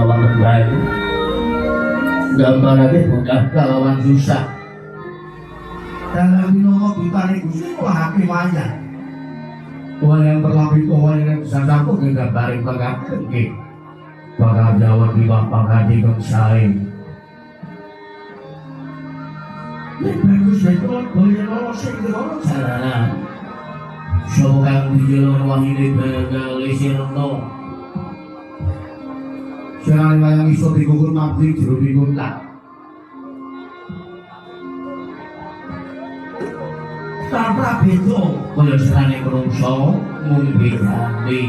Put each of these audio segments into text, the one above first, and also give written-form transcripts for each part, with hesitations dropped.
lawan baik gambarane mudah kalawan susah dalam binomo dutane Gusti lahake wayah yang berlapis yang sasaku gambare pengaken nggih bakal jawab di pangadi kang sae bagus itu boleh lolos sing ngono jalanan sokan dijelo wahine begal sirno jangan bayang iso digugur mabdi jero diguntak tanpa beda kaya serane krungsa mung bedane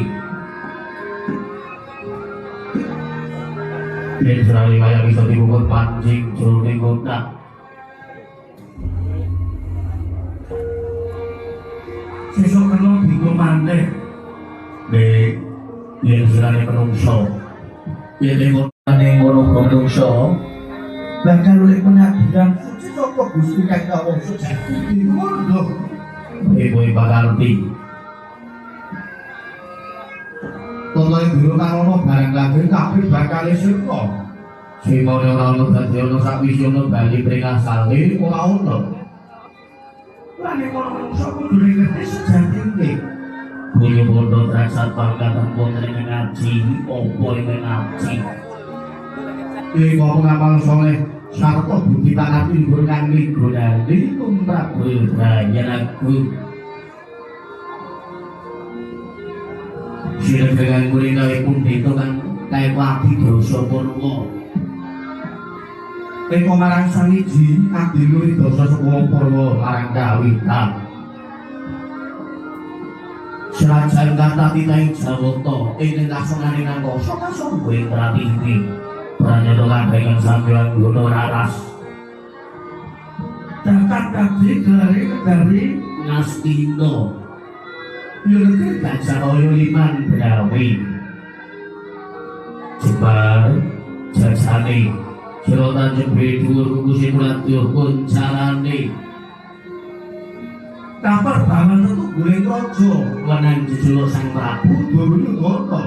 yen serane bayang iso digugur pancing jero diguntak sesuk kena bingung maneh yen serane krungsa yen ngene ngono krungsa bakal oleh pengaburan suci saka Gusti kang kawasa jati ngono ibu bakal ti Tolong dulu kang ono barang lagi kabeh bakal sirna simone ora ono dadi ono sakwise ono bali pring asale ora ono lan nek ono manusa kudu ngerti sejatine kulo bondo trasat pangkatan wonten ing ngaji opo ing ngaji iki kok ngamal soleh sarta budi panati luhur kang migunani tumrap bayan aku sira dengan kulino pun itu kan kaya wati dosa purwa ing marang saniji adiluri dosa saka purwa marang kawitan Selajan kata titai jawata ing laksananing angkasa kasumbuhing pratiti Pranyoto kadhengan sampeyan gono raras dapat kabeh dari Ngastina Yurke gajah kaya liman brawi Jembar jajane sira tanjung dhuwur kukusi muladya kuncarane Kapar banget itu guling rojo Wenang jejuluk sang Prabu Dawuh Ngata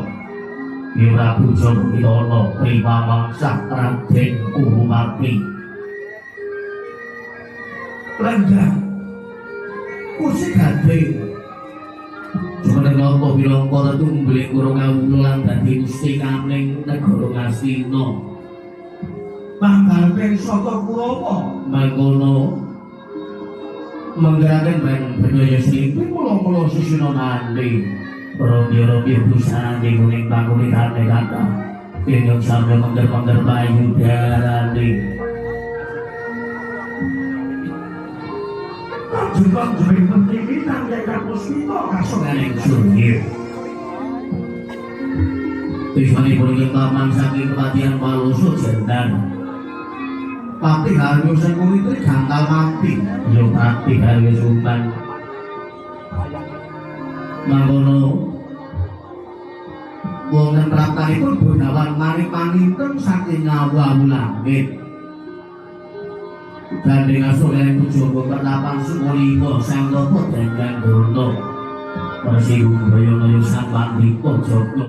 Ing Prabu Jombiyono Prima Mangsah Raden Urumati Lenggah Kursi gading Jumane Ngata Wirangka tetu mbeling kurung kawulan dadi Gusti Kaning negara Ngastina Panggaliping saka Kurawa mangkono menggerakkan main berdaya selipin mula-mula susino mandi Rondi-rondi busana di kuning bangunin hati kata Pinyong sambil mengger-mengger bayu darani Jepang jepang penting tangga kapus kita kasungan yang sunyir Tismani pulingin paman saking kematian palusuk jendan Pati harga sengkung itu gantal mati Yung pati harga sumban Mangkono Wonten pratanipun Gunawan Maripanintun saking nyawa langit Gandeng asokan Pujogo pertapan Sumolimo Sang Lopo Denggan Gono Persihung Bayono Sang Pandiko Joko